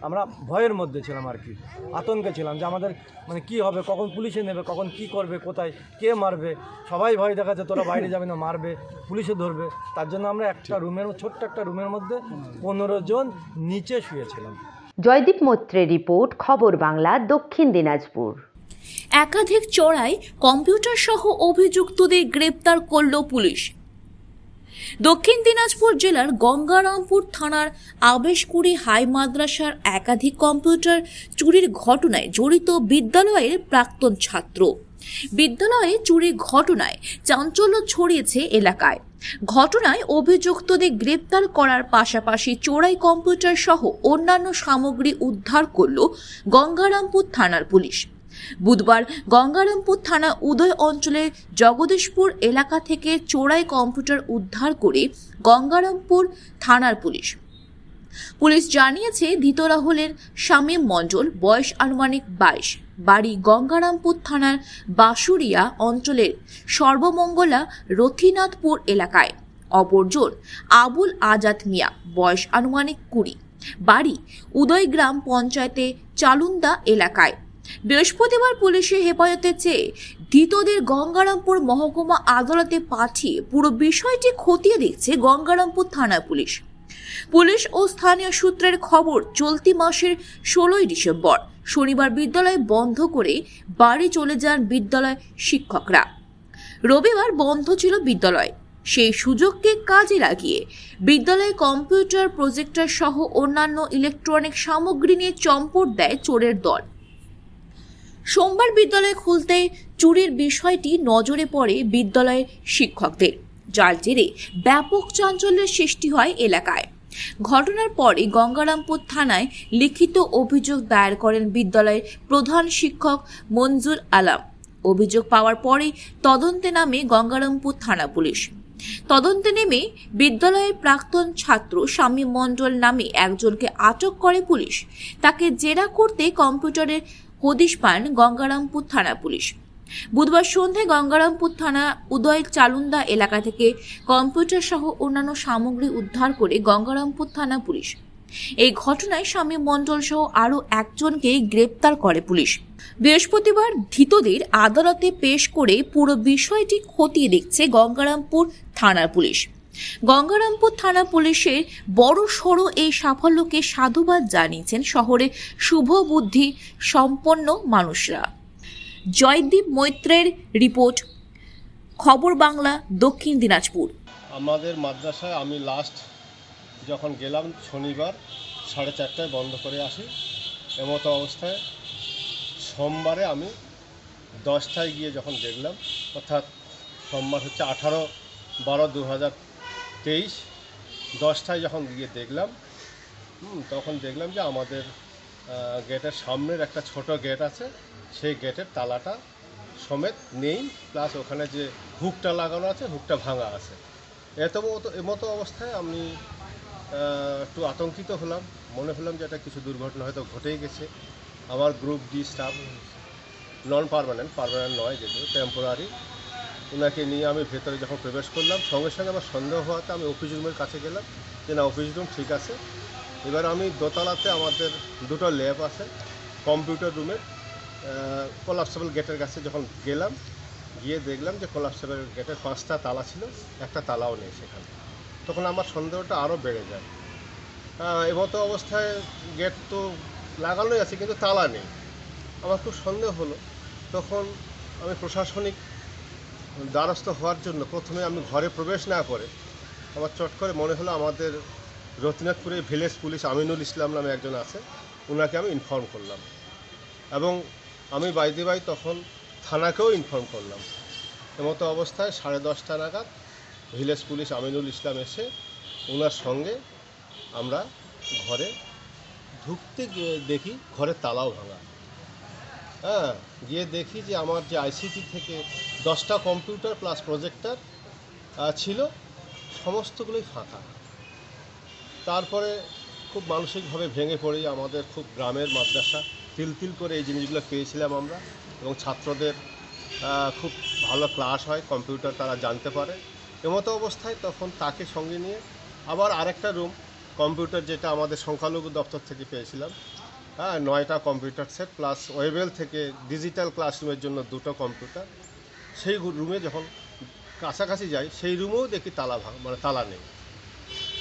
S14: আমরা ভয়ের মধ্যে ছিলাম আর কি, আতঙ্কে ছিলাম যে আমাদের মানে কী হবে, কখন পুলিশে নেবে, কখন কি করবে, কোথায় কে মারবে, সবাই ভয় দেখাচ্ছে তোরা বাইরে যাবে না, মারবে, পুলিশে ধরবে। তার জন্য আমরা ছোট্ট একটা রুমের মধ্যে 15 জন নিচে শুয়েছিলাম।
S2: জয়দীপ মৈত্রের রিপোর্ট, খবর বাংলা, দক্ষিণ দিনাজপুর।
S3: একাধিক চড়াই কম্পিউটার সহ অভিযুক্তদের গ্রেপ্তার করল পুলিশ। দক্ষিণ দিনাজপুর জেলার গঙ্গারামপুর থানার আবেশকুড়ি হাই মাদ্রাসার একাধিক কম্পিউটার চুরির ঘটনায় জড়িত বিদ্যালয়ের প্রাক্তন ছাত্র। বিদ্যালয়ে চুরির ঘটনায় চাঞ্চল্য ছড়িয়েছে এলাকায়। ঘটনায় অভিযুক্তদের গ্রেপ্তার করার পাশাপাশি চোরাই কম্পিউটার সহ অন্যান্য সামগ্রী উদ্ধার করল গঙ্গারামপুর থানার পুলিশ। বুধবার গঙ্গারামপুর থানা উদয় অঞ্চলের জগদীশপুর এলাকা থেকে চোরাই কম্পিউটার উদ্ধার করে গঙ্গারামপুর থানার পুলিশ। পুলিশ জানিয়েছে ধৃতরা হলেন শামীম মণ্ডল, বয়স আনুমানিক 22, বাড়ি গঙ্গারামপুর থানার বাসুরিয়া অঞ্চলের সর্বমঙ্গলা রথীনাথপুর এলাকায়। অপরজন আবুল আজাদ মিয়া, বয়স আনুমানিক 20, বাড়ি উদয়গ্রাম পঞ্চায়েতে চালুন্দা এলাকায়। বৃহস্পতিবার পুলিশের হেফাজতে চেয়ে ধৃতদের গঙ্গারামপুর মহকুমা আদালতে পাঠিয়ে পুরো বিষয়টি খতিয়ে দেখছে গঙ্গারামপুর থানা পুলিশ। পুলিশ ও স্থানীয় সূত্রের খবর, চলতি মাসের 16 ডিসেম্বর শনিবার বিদ্যালয় বন্ধ করে বাড়ি চলে যান বিদ্যালয় শিক্ষকরা। রবিবার বন্ধ ছিল বিদ্যালয়, সেই সুযোগকে কাজে লাগিয়ে বিদ্যালয়ে কম্পিউটার, প্রজেক্টর সহ অন্যান্য ইলেকট্রনিক সামগ্রী নিয়ে চম্পট দেয় চোরের দল। সোমবার বিদ্যালয় খুলতে চুরির বিষয়টি নজরে পড়ে বিদ্যালয়ের শিক্ষকদের, যার জেরে ব্যাপক চাঞ্চল্যের সৃষ্টি হয় এলাকায়। ঘটনার পরে গঙ্গারামপুর থানায় লিখিত অভিযোগ দায়ের করেন বিদ্যালয়ের প্রধান শিক্ষক মঞ্জুর আলম। অভিযোগ পাওয়ার পরে তদন্তে নামে গঙ্গারামপুর থানা পুলিশ। তদন্তে নেমে বিদ্যালয়ের প্রাক্তন ছাত্র শামীম মণ্ডল নামে একজনকে আটক করে পুলিশ। তাকে জেরা করতে কম্পিউটারের হদিশ পান গঙ্গারামপুর থানা পুলিশ। বুধবার সন্ধ্যায় গঙ্গারামপুর থানা উদয় চালুন্দা এলাকা থেকে কম্পিউটার সহ অন্যান্য সামগ্রী উদ্ধার করে গঙ্গারামপুর থানা পুলিশ। এই ঘটনায় শামীম মণ্ডল সহ আরও একজনকে গ্রেপ্তার করে পুলিশ। বৃহস্পতিবার ধৃতদের আদালতে পেশ করে পুরো বিষয়টি খতিয়ে দেখছে গঙ্গারামপুর থানার পুলিশ। গঙ্গারামপুর থানা পুলিশের বড় সড়ো এই সাফল্যকে সাধুবাদ জানিয়েছেন শহরের শুভ বুদ্ধি সম্পন্ন মানুষরা। জয়দীপ মৈত্রের রিপোর্ট, খবর বাংলা, দক্ষিণ দিনাজপুর।
S7: আমাদের মাদ্রাসায় আমি লাস্ট যখন গেলাম শনিবার 4:30টায় বন্ধ করে আসি। এমতো অবস্থায় সোমবারে আমি 10টায় গিয়ে যখন দেখলাম, অর্থাৎ সোমবার হচ্ছে 18/12/2023, 10টায় যখন গিয়ে দেখলাম, তখন দেখলাম যে আমাদের গেটের সামনের একটা ছোট গেট আছে, সেই গেটের তালাটা সমেত নেই, প্লাস ওখানে যে হুকটা লাগানো আছে হুকটা ভাঙা আছে। এমতো অবস্থায় আমি একটু আতঙ্কিত হলাম, মনে হলাম যে এটা কিছু দুর্ঘটনা হয়তো ঘটেই গেছে। আমার গ্রুপ ডি স্টাফ, নন পার্মানেন্ট নয়, যেহেতু টেম্পোরারি, ওনাকে নিয়ে আমি ভেতরে যখন প্রবেশ করলাম, সঙ্গে সঙ্গে আমার সন্দেহ হওয়াতে আমি অফিস রুমের কাছে গেলাম যে না, অফিস রুম ঠিক আছে। এবার আমি দোতলাতে আমাদের দুটো ল্যাব আছে, কম্পিউটার রুমের কোলাপসেবল গেটের কাছে যখন গেলাম, গিয়ে দেখলাম যে কোলাপসেবল গেটের 5টা তালা ছিল, একটা তালাও নেই সেখানে। তখন আমার সন্দেহটা আরও বেড়ে যায়। এমতো অবস্থায় গেট তো লাগানোই আছে কিন্তু তালা নেই, আমার খুব সন্দেহ হলো। তখন আমি প্রশাসনিক দ্বারস্থ হওয়ার জন্য প্রথমে আমি ঘরে প্রবেশ না করে আমার চট করে মনে হলো আমাদের রতিনাথপুরে ভিলেজ পুলিশ আমিনুল ইসলাম নামে একজন আছে, ওনাকে আমি ইনফর্ম করলাম এবং আমি বাই তখন থানাকেও ইনফর্ম করলাম। এমতো অবস্থায় 10:30 নাগাদ ভিলেজ পুলিশ আমিনুল ইসলাম এসে ওনার সঙ্গে আমরা ঘরে ঢুকতে গিয়ে দেখি ঘরের তালাও ভাঙা। গিয়ে দেখি যে আমার যে আইসিটি থেকে 10টা কম্পিউটার প্লাস প্রজেক্টর ছিল, সমস্তগুলোই ফাঁকা। তারপরে খুব মানসিকভাবে ভেঙে পড়ি। আমাদের খুব গ্রামের মাদ্রাসা, তিল করে এই জিনিসগুলো পেয়েছিলাম আমরা, এবং ছাত্রদের খুব ভালো ক্লাস হয়, কম্পিউটার তারা জানতে পারে। এমতো অবস্থায় তখন তাকে সঙ্গে নিয়ে আবার আরেকটা রুম কম্পিউটার, যেটা আমাদের সংখ্যালঘু দপ্তর থেকে পেয়েছিলাম, 9টা কম্পিউটার সেট প্লাস ওয়েবেল থেকে ডিজিটাল ক্লাসরুমের জন্য 2টো কম্পিউটার, সেই রুমে যখন কাছাকাছি যাই সেই রুমেও দেখি তালা নেই।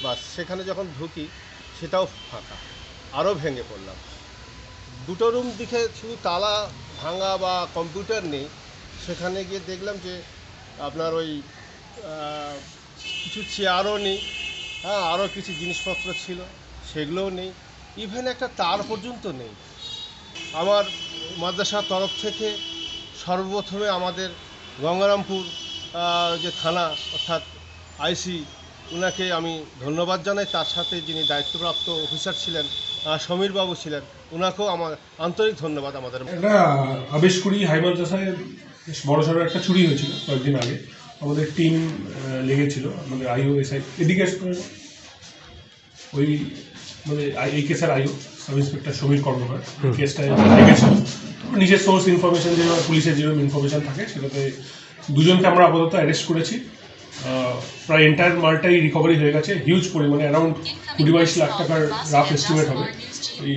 S7: বাস সেখানে যখন ঢুকি সেটাও ফাঁকা, আরও ভেঙে পড়লাম। 2টো রুম দিকে শুধু তালা ভাঙা বা কম্পিউটার নেই, সেখানে গিয়ে দেখলাম যে আপনার ওই কিছু চেয়ারও নেই, আরও কিছু জিনিসপত্র ছিল সেগুলোও নেই, ইভেন একটা তার পর্যন্ত নেই। আমার মাদ্রাসার তরফ থেকে সর্বপ্রথমে আমাদের গঙ্গারামপুর যে থানা অর্থাৎ আইসি, ওনাকে আমি ধন্যবাদ জানাই। তার সাথে যিনি দায়িত্বপ্রাপ্ত অফিসার ছিলেন সমীরবাবু ছিলেন, ওনাকেও আমার আন্তরিক ধন্যবাদ। আমাদের
S4: একটা আবেশকুড়ি হাই মাদ্রাসায় বেশ বড়সড় একটা চুরি হয়েছিল কয়েকদিন আগে, আমাদের টিম লেগেছিল, আমাদের আইও এসআই এদিকে ওই মানে এই কেসের আইও সাব ইন্সপেক্টর সমীর কর্মকার কেসটা লেগেছিল। নিজের সোর্স ইনফরমেশন, যেভাবে পুলিশের যেরকম ইনফরমেশন থাকে, সেটাতে দুজনকে আমরা আপাতত অ্যারেস্ট করেছি। প্রায় এন্টায়ার মালটাই রিকভারি হয়ে গেছে, হিউজ পরিমাণে, অ্যারাউন্ড 20-22 লাখ টাকার রাফ এস্টিমেট হবে। এই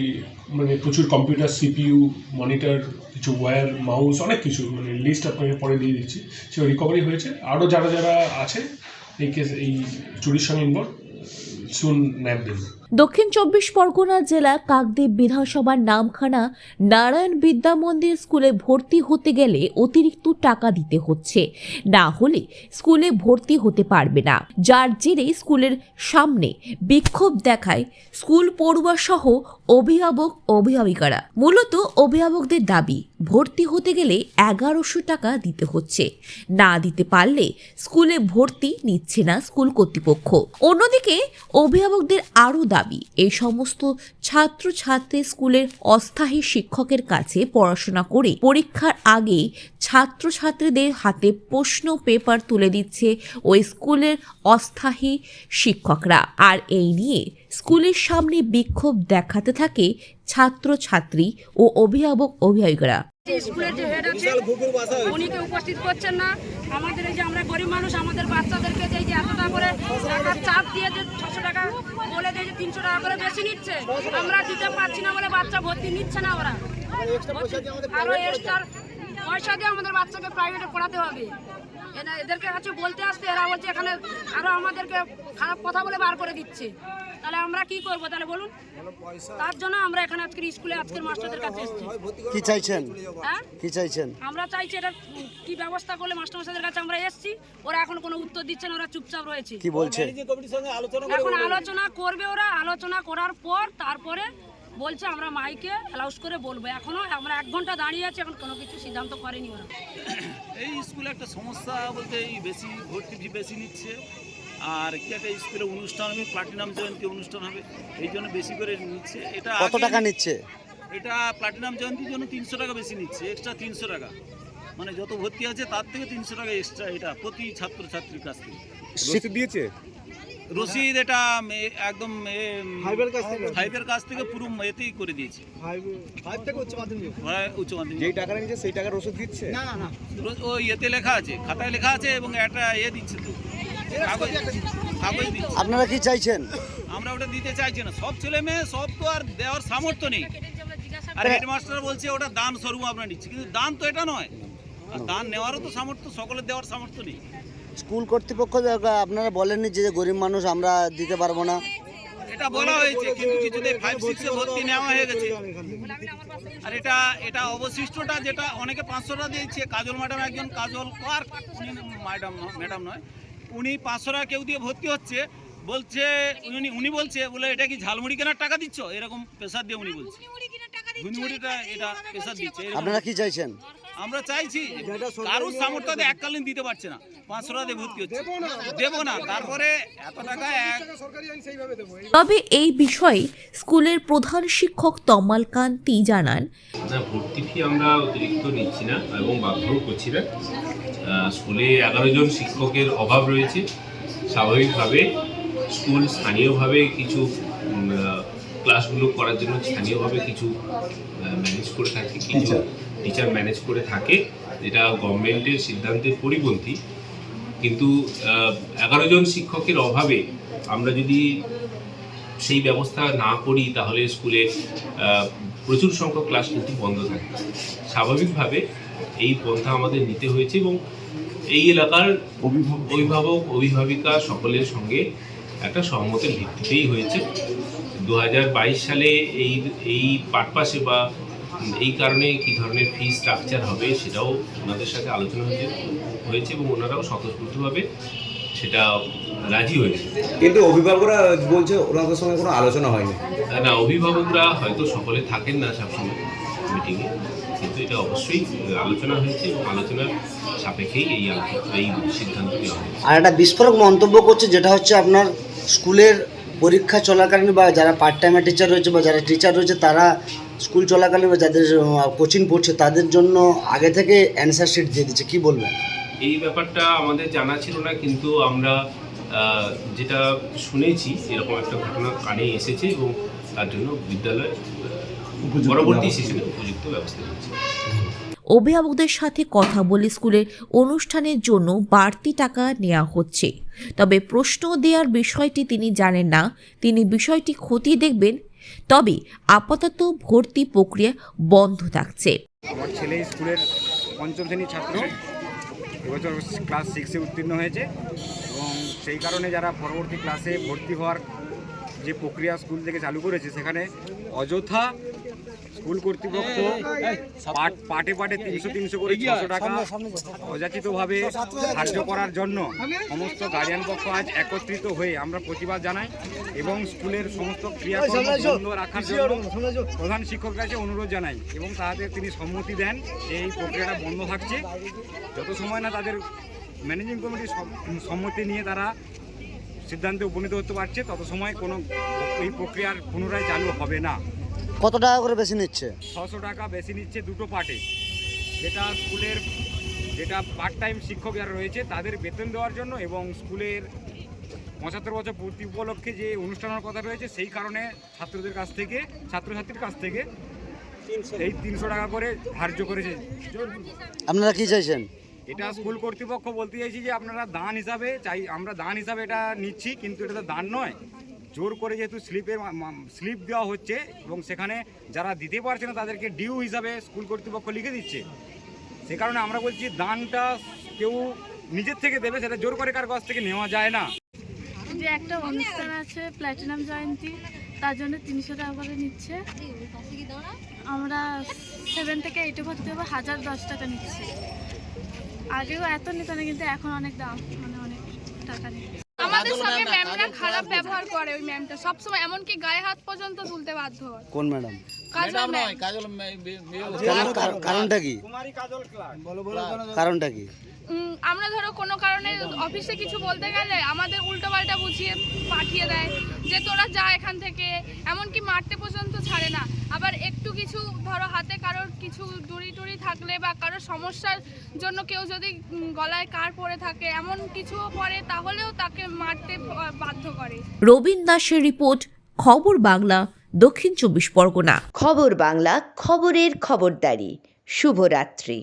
S4: মানে প্রচুর কম্পিউটার, সিপিইউ, মনিটর, কিছু ওয়্যার, মাউস, অনেক কিছু, মানে লিস্ট আপনাকে পরে দিয়ে দিচ্ছি, সেটা রিকভারি হয়েছে। আরও যারা আছে এই কেস, এই চুরির সঙ্গে ইনভলভ, সুন ন্যাপ দেবে।
S3: দক্ষিণ 24 পরগনা জেলা কাকদ্বীপ বিধানসভার নামখানা নারায়ণ বিদ্যা মন্দির স্কুলে ভর্তি হতে গেলে অতিরিক্ত টাকা দিতে হচ্ছে, না হলে স্কুলে ভর্তি হতে পারবে না। যার জেরে স্কুলের সামনে বিক্ষোভ দেখায় স্কুল পড়ুয়া সহ অভিভাবক অভিভাবিকারা। মূলত অভিভাবকদের দাবি, ভর্তি হতে গেলে 1100 টাকা দিতে হচ্ছে, না দিতে পারলে স্কুলে ভর্তি নিচ্ছে না স্কুল কর্তৃপক্ষ। অন্যদিকে অভিভাবকদের আরও দাবি, এই সমস্ত ছাত্রছাত্রী স্কুলের অস্থায়ী শিক্ষকের কাছে পড়াশোনা করে পরীক্ষার আগে ছাত্রছাত্রীদের হাতে প্রশ্ন পেপার তুলে দিচ্ছে ওই স্কুলের অস্থায়ী শিক্ষকরা। আর এই নিয়ে স্কুলের সামনে বিক্ষোভ দেখাতে থাকে ছাত্রছাত্রী ও অভিভাবক অভিভাবিকারা।
S16: স্কুলের যে হেড আছে উনিকে উপস্থিত করছেন না। আমাদের এই যে আমরা গরিব মানুষ, আমাদের বাচ্চাদেরকে যে এত টাকা করে টাকার চাপ দিয়ে যে 600 টাকা বলে দিয়ে যে 300 টাকা করে বেশি নিচ্ছে, আমরা দিতে পারছি না বলে বাচ্চা ভর্তি নিচ্ছে না। ওরা আরো এক্সট্রা পয়সা দিয়ে আমাদের বাচ্চাকে প্রাইভেটে পড়াতে হবে। এদেরকে কাছে বলতে আসতে এরা বলছে এখানে আরো আমাদেরকে খারাপ কথা বলে বার করে দিচ্ছে। তাহলে আমরা কি করব তাহলে বলুন? তার জন্য আমরা এখানে আজকের স্কুলে আজকের মাস্টারদের কাছে এসেছি।
S17: কি চাইছেন?
S16: হ্যাঁ,
S17: কি চাইছেন?
S16: আমরা চাইছি এটা কি ব্যবস্থা করলে মাস্টারদের কাছে আমরা এসেছি, ওরা এখন কোনো উত্তর দিচ্ছে না, ওরা চুপচাপ রয়েছে।
S17: কি বলছে?
S16: এখন আলোচনা করবে, ওরা আলোচনা করার পর তারপরে বলছে আমরা মাইকে অ্যালাউন্স করে বলবো। এখনো আমরা 1 ঘন্টা দাঁড়িয়ে আছি, এখন কোনো কিছু সিদ্ধান্ত করেনি ওরা।
S18: এই স্কুলে একটা সমস্যা বলতে এই বেশি ভর্তি ফি বেশি নিচ্ছে, আর কি একটা স্কুলে অনুষ্ঠান হবে, প্লাটিনাম জয়ন্তী অনুষ্ঠান হবে, এই জন্য বেশি করে নিচ্ছে। এটা
S17: কত টাকা নিচ্ছে?
S18: এটা প্লাটিনাম জয়ন্তীর জন্য 300 টাকা বেশি নিচ্ছে, এক্সট্রা 300 টাকা, মানে যত ভর্তি আছে তার থেকে 300 টাকা এক্সট্রা, এটা প্রতি ছাত্রছাত্রীর কাছ থেকে।
S15: রসিদ দিয়েছে?
S18: রসিদ এটা একদম ফাইভের কাছ থেকে পুরো এতেই করে দিয়েছে। উচ্চ মাধ্যমিক
S15: যেই টাকা নিচ্ছে সেই টাকার রসিদ দিচ্ছে?
S18: না না না, ওই এতে লেখা আছে, খাতায় লেখা আছে, এবং একটা দিচ্ছে তো কাগজ দিচ্ছে।
S17: আপনারা কি চাইছেন?
S18: আমরা ওটা দিতে চাইছি না, সব ছেলে মেয়ে সব তো আর দেওয়ার সামর্থ্য নেই। আর হেডমাস্টার বলছে ওটা দান স্বরূপ আমরা নিচ্ছি, কিন্তু দান তো এটা নয়, আর দান নেওয়ারও তো সামর্থ্য সকলের দেওয়ার সামর্থ্য নেই।
S17: স্কুল কর্তৃপক্ষ আপনারা বলেননি যে গরিব মানুষ আমরা দিতে পারবো না?
S18: এটা বলা হয়েছে, কিন্তু কিছুতে 5-6 ভর্তি নেওয়া হয়ে গেছে। আর এটা অবশিষ্টটা যেটা অনেকে 500 টাকা দিয়েছে, কাজল ম্যাডাম, একজন কাজল ক্লার্ক, উনি ম্যাডাম নয়, উনি 500 টাকা কেউ দিয়ে ভর্তি হচ্ছে, বলছে উনি বলছে বলে এটা কি ঝালমুড়ি কেনার টাকা দিচ্ছ, এরকম প্রেসার দিয়ে উনি বলছে, ঘুনিমুড়িটা এটা প্রেসার দিচ্ছে।
S17: আপনারা কি চাইছেন?
S18: আমরা চাইছি কারোর সামর্থ্য এককালীন দিতে পারছে না, 500 টাকা দিয়ে ভর্তি হচ্ছে, দেবো না, তারপরে এত টাকা
S3: তবে এই বিষয়ে স্কুলের প্রধান শিক্ষক তমাল কান্তি জানান,
S19: না, ভর্তি ফি আমরা অতিরিক্ত নিচ্ছি না এবং বাধ্যও করছি না। স্কুলে 11 জন শিক্ষকের অভাব রয়েছে। স্বাভাবিকভাবে স্কুল স্থানীয়ভাবে কিছু ক্লাসগুলো করার জন্য স্থানীয়ভাবে কিছু ম্যানেজ করে থাকে, কিছু টিচার ম্যানেজ করে থাকে, যেটা গভর্নমেন্টের সিদ্ধান্তের পরিপন্থী। কিন্তু 11 জন শিক্ষকের অভাবে আমরা যদি সেই ব্যবস্থা না করি তাহলে স্কুলে প্রচুর সংখ্যক ক্লাস কিন্তু বন্ধ থাকে। স্বাভাবিকভাবে এই পন্থা আমাদের নিতে হয়েছে এবং এই এলাকার অভিভাবক অভিভাবিকা সকলের সঙ্গে একটা সহমতের ভিত্তিতেই হয়েছে। 2022 সালে এই পারপাসে বা এই কারণে কী ধরনের ফি স্ট্রাকচার হবে সেটাও ওনাদের সাথে আলোচনা হয়েছে এবং ওনারাও স্বতঃস্ফূর্তভাবে সেটা রাজি হয়েছে।
S15: কিন্তু অভিভাবকরা বলছে ওনাদের সঙ্গে কোনো আলোচনা হয়নি।
S19: না, অভিভাবকরা হয়তো সকলে থাকেন না সবসময় মিটিংয়ে, কিন্তু এটা অবশ্যই আলোচনা হয়েছে এবং আলোচনার সাপেক্ষেই এই সিদ্ধান্ত নেওয়া হয়েছে।
S17: আর একটা বিস্ফোরক মন্তব্য করছে, যেটা হচ্ছে আপনার স্কুলের পরীক্ষা চলাকালীন বা যারা পার্ট টাইমের টিচার রয়েছে বা যারা টিচার রয়েছে তারা স্কুল চলাকালীন বা যাদের কোচিং পড়ছে তাদের জন্য আগে থেকে অ্যান্সার শিট দিয়ে দিচ্ছে, কি বলবেন?
S19: এই ব্যাপারটা আমাদের জানা ছিল না, কিন্তু আমরা যেটা শুনেছি এরকম একটা ঘটনা কানে এসেছে এবং তার জন্য বিদ্যালয় পরবর্তী সেশনে উপযুক্ত ব্যবস্থা নিচ্ছে।
S3: অভিভাবকদের সাথে কথা বলে স্কুলের অনুষ্ঠানের জন্য বাড়তি টাকা নেওয়া হচ্ছে, তবে প্রশ্ন দেওয়ার বিষয়টি তিনি জানেন না, তিনি বিষয়টি খতিয়ে দেখবেন, তবে আপাতত ভর্তি প্রক্রিয়া বন্ধ থাকছে।
S20: আমার ছেলে স্কুলের 5ম শ্রেণীর ছাত্র, এবছর ক্লাস 6-এ উত্তীর্ণ হয়েছে এবং সেই কারণে যারা পরবর্তী ক্লাসে ভর্তি হওয়ার যে প্রক্রিয়া স্কুল থেকে চালু করেছে সেখানে অযথা স্কুল কর্তৃপক্ষ পাটে 300 করে 600 টাকা অযাচিতভাবে ধার্য করার জন্য সমস্ত গার্ডিয়ান পক্ষ আজ একত্রিত হয়ে আমরা প্রতিবাদ জানাই এবং স্কুলের সমস্ত ক্রিয়াকর্ম বন্ধ রাখার জন্য প্রধান শিক্ষকের কাছে অনুরোধ জানাই এবং তাদের তিনি সম্মতি দেন এই প্রক্রিয়াটা বন্ধ থাকছে যত সময় না তাদের ম্যানেজিং কমিটির সম্মতি নিয়ে তারা সিদ্ধান্তে উপনীত হতে পারছে তত সময় কোনো এই প্রক্রিয়ার পুনরায় চালু হবে না।
S17: কত টাকা করে বেশি নিচ্ছে?
S20: 600 টাকা বেশি নিচ্ছে দুটো পার্টে, যেটা স্কুলের যেটা পার্ট টাইম শিক্ষক যারা রয়েছে তাদের বেতন দেওয়ার জন্য এবং স্কুলের 75 বছর পূর্তি উপলক্ষে যে অনুষ্ঠানের কথা রয়েছে সেই কারণে ছাত্রছাত্রীর কাছ থেকে এই 300 টাকা করে ধার্য করেছে।
S17: আপনারা কি চাইছেন?
S20: এটা স্কুল কর্তৃপক্ষ বলতে চাইছি যে আপনারা দান হিসাবে আমরা দান হিসাবে এটা নিচ্ছি, কিন্তু এটা তো দান নয়, জোর করে যেহেতু স্লিপ দেওয়া হচ্ছে এবং সেখানে যারা দিতে পারছে না তাদেরকে ডিউ হিসাবে স্কুল কর্তৃপক্ষ লিখে দিচ্ছে। সে কারণে আমরা বলছি দানটা কেউ নিজের থেকে দেবে, সেটা জোর করে কার কাছ থেকে নেওয়া যায় না।
S16: যে একটা অনুষ্ঠান আছে প্ল্যাটিনাম জয়ন্তী, তার জন্য 300 টাকা করে নিচ্ছে। আমরা 7 থেকে 8 ভর্তি হবো, 1010 টাকা নিচ্ছে। আগেও এত নিত না, কিন্তু এখন অনেক দাম, মানে অনেক টাকা নিচ্ছে।
S21: আমাদের সঙ্গে ম্যামরা খারাপ ব্যবহার করে। ওই ম্যামটা সবসময় এমনকি গায়ে হাত পর্যন্ত তুলতে বাধ্য হয়।
S17: কোন ম্যাডাম?
S21: কাজল ম্যাম।
S17: কারণটা কি? কারণটা কি?
S21: আমরা ধরো কোনো কারণে অফিসে কিছু বলতে গেলে আমাদের উল্টোপাল্টা বুঝিয়ে পাঠিয়ে দেয় যে তোরা যা এখান থেকে, এমনকি মারতে পর্যন্ত ছাড়ে না। আবার একটু কিছু ধরো হাতে কারোর কিছু দড়ি থাকলে বা কারোর সমস্যার জন্য কেউ যদি গলায় কার পরে থাকে এমন কিছু পরে, তাহলেও তাকে মারতে বাধ্য করে।
S3: রবীন দাসের রিপোর্ট, খবর বাংলা, দক্ষিণ 24 পরগনা।
S2: খবর বাংলা, খবরের খবরদারি। শুভরাত্রি।